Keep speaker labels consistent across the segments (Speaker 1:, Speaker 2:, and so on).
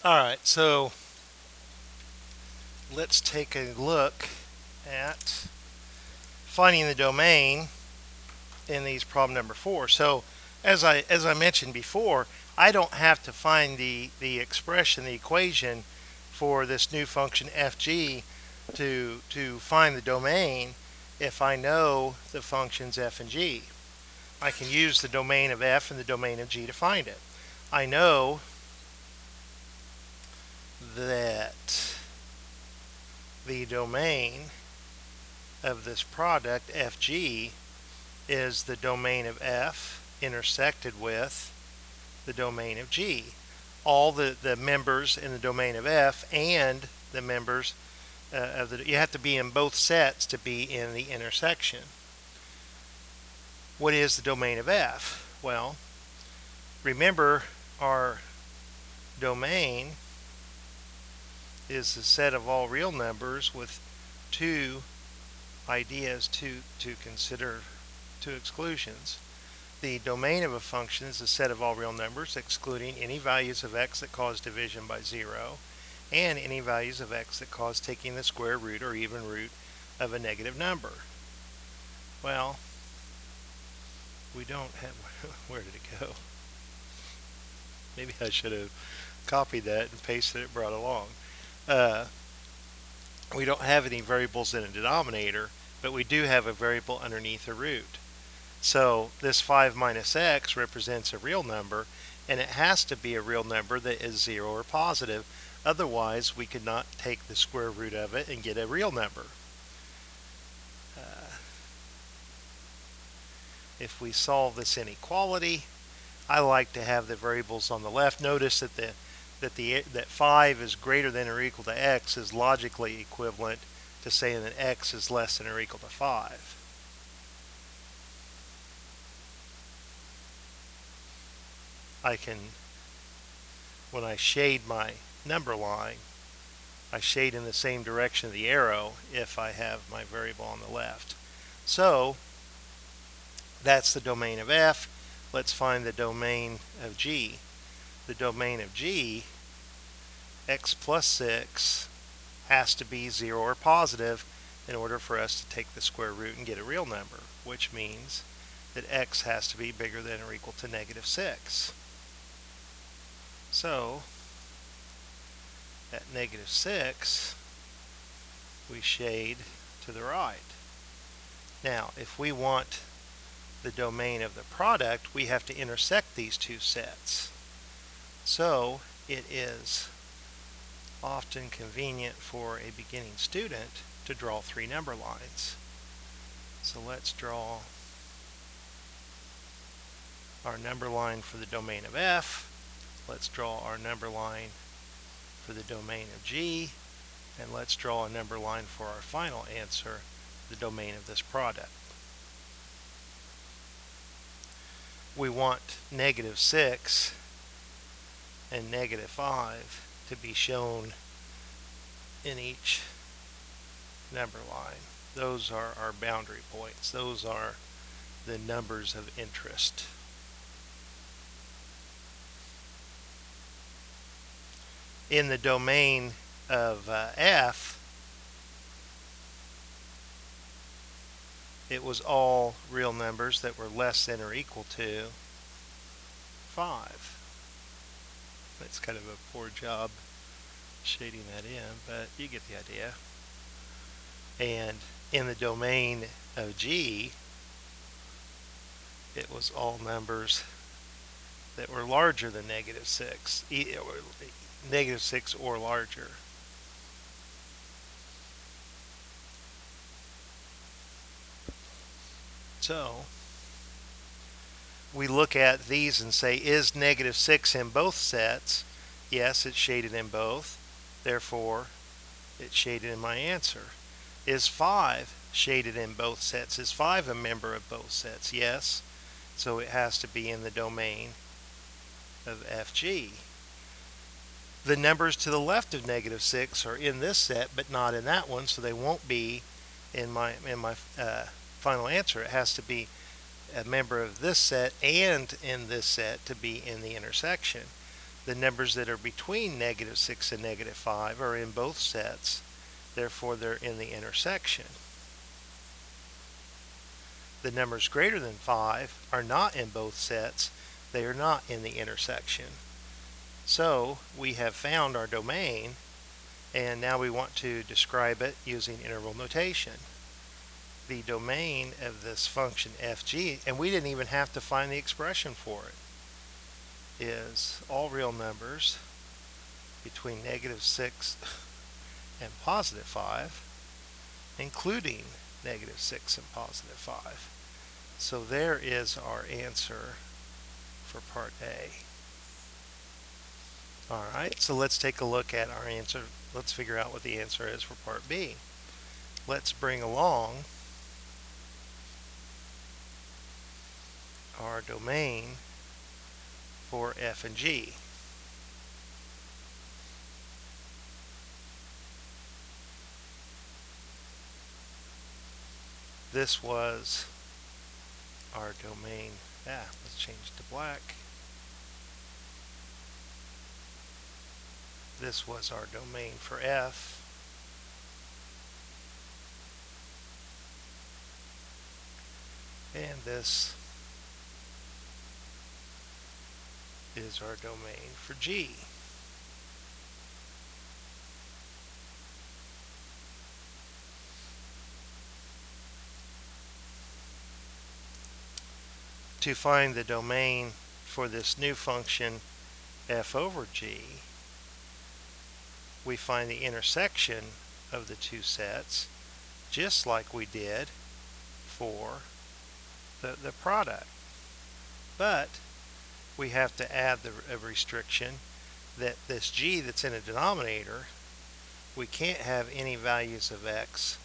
Speaker 1: Alright, so let's take a look at finding the domain in these problem number 4. So as I mentioned before, I don't have to find the expression, the equation for this new function fg to find the domain if I know the functions f and g. I can use the domain of f and the domain of g to find it. I know that the domain of this product fg is the domain of f intersected with the domain of g. All the members in the domain of f and the members you have to be in both sets to be in the intersection. What is the domain of f? Well, remember our domain is the set of all real numbers with two ideas to consider, two exclusions. The domain of a function is a set of all real numbers excluding any values of x that cause division by 0 and any values of x that cause taking the square root or even root of a negative number. Well, we don't have, where did it go? Maybe I should have copied that and pasted it, brought along. We don't have any variables in a denominator, but we do have a variable underneath a root. So this 5 minus x represents a real number, and it has to be a real number that is 0 or positive. Otherwise, we could not take the square root of it and get a real number. If we solve this inequality, I like to have the variables on the left. Notice that that 5 is greater than or equal to x is logically equivalent to saying that x is less than or equal to 5. I can, when I shade my number line, I shade in the same direction of the arrow if I have my variable on the left. So that's the domain of f. Let's find the domain of g. The domain of g, x plus 6, has to be 0 or positive in order for us to take the square root and get a real number, which means that x has to be bigger than or equal to negative 6. So at negative 6, we shade to the right. Now, if we want the domain of the product, we have to intersect these two sets. So it is often convenient for a beginning student to draw 3 number lines. So let's draw our number line for the domain of f. Let's draw our number line for the domain of g. And let's draw a number line for our final answer, the domain of this product. We want negative 6 and negative 5 to be shown in each number line. Those are our boundary points. Those are the numbers of interest. In the domain of f, it was all real numbers that were less than or equal to 5. That's kind of a poor job shading that in, but you get the idea. And in the domain of g, it was all numbers that were larger than negative 6, negative 6 or larger. So we look at these and say, is negative 6 in both sets? Yes, it's shaded in both. Therefore, it's shaded in my answer. Is 5 shaded in both sets? Is 5 a member of both sets? Yes. So it has to be in the domain of fg. The numbers to the left of negative 6 are in this set, but not in that one, so they won't be in my final answer. It has to be a member of this set and in this set to be in the intersection. The numbers that are between -6 and -5 are in both sets, therefore they're in the intersection. The numbers greater than 5 are not in both sets, they are not in the intersection. So we have found our domain, and now we want to describe it using interval notation. The domain of this function fg, and we didn't even have to find the expression for it, is all real numbers between -6 and +5, including -6 and +5. So there is our answer for part A. Alright, so let's take a look at our answer. Let's figure out what the answer is for part B. Let's bring along our domain for f and g. This was our domain. Let's change it to black. This was our domain for f. And this is our domain for g. To find the domain for this new function f over g, we find the intersection of the two sets, just like we did for the product. But we have to add a restriction that this g that's in a denominator, we can't have any values of x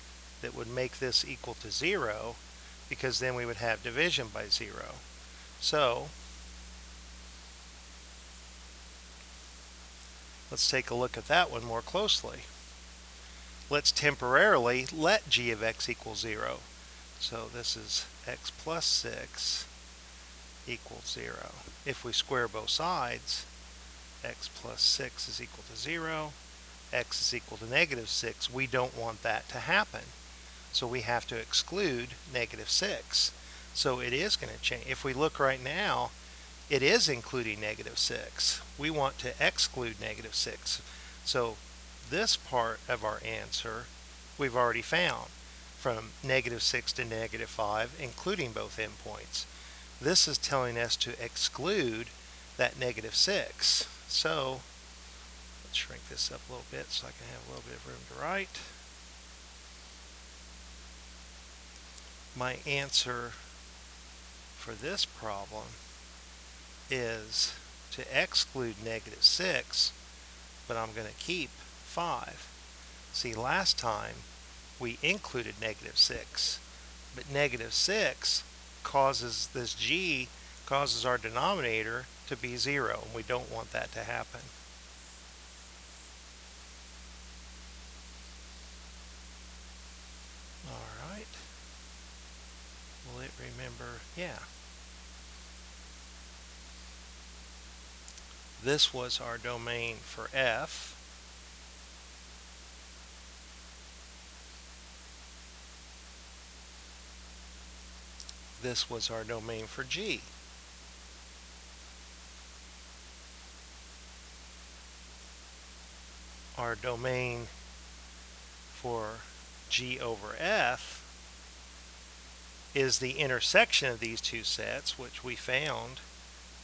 Speaker 1: that would make this equal to 0, because then we would have division by 0. So let's take a look at that one more closely. Let's temporarily let g of x equal 0. So this is x plus 6 equals 0. If we square both sides, x plus 6 is equal to 0, x is equal to -6. We don't want that to happen. So we have to exclude -6. So it is going to change. If we look right now, it is including -6. We want to exclude -6. So this part of our answer we've already found, from -6 to -5, including both endpoints. This is telling us to exclude that -6. So let's shrink this up a little bit so I can have a little bit of room to write. My answer for this problem is to exclude -6, but I'm going to keep 5. See, last time we included -6, but -6 causes this g, causes our denominator to be 0, and we don't want that to happen. Alright. Will it remember? Yeah. This was our domain for f. This was our domain for g. Our domain for g over f is the intersection of these two sets, which we found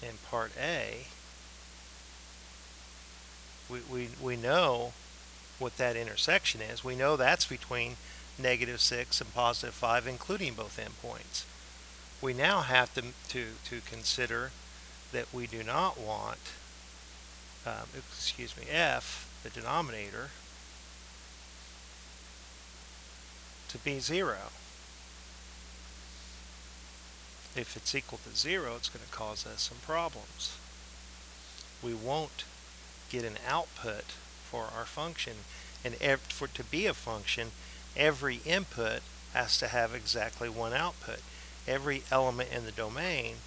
Speaker 1: in part A. We know what that intersection is. We know that's between -6 and +5, including both endpoints. We now have to consider that we do not want, f, the denominator, to be 0. If it's equal to 0, it's going to cause us some problems. We won't get an output for our function, and for it to be a function, every input has to have exactly one output. Every element in the domain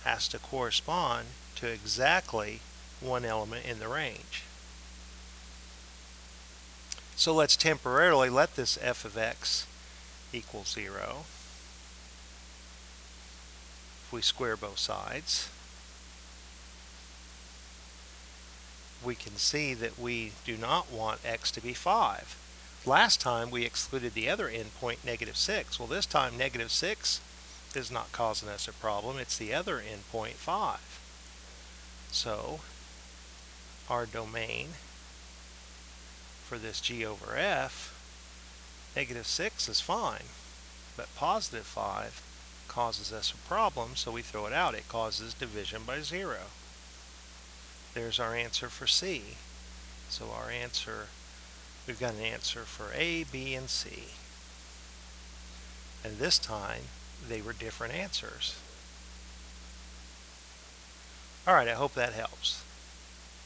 Speaker 1: has to correspond to exactly one element in the range. So let's temporarily let this f of x equal 0. If we square both sides, we can see that we do not want x to be 5. Last time we excluded the other endpoint, -6. Well, this time -6 is not causing us a problem. It's the other endpoint, 5. So our domain for this g over f, -6 is fine, but +5 causes us a problem, so we throw it out. It causes division by 0. There's our answer for C. So our answer, we've got an answer for A, B, and C. And this time, they were different answers. All right, I hope that helps.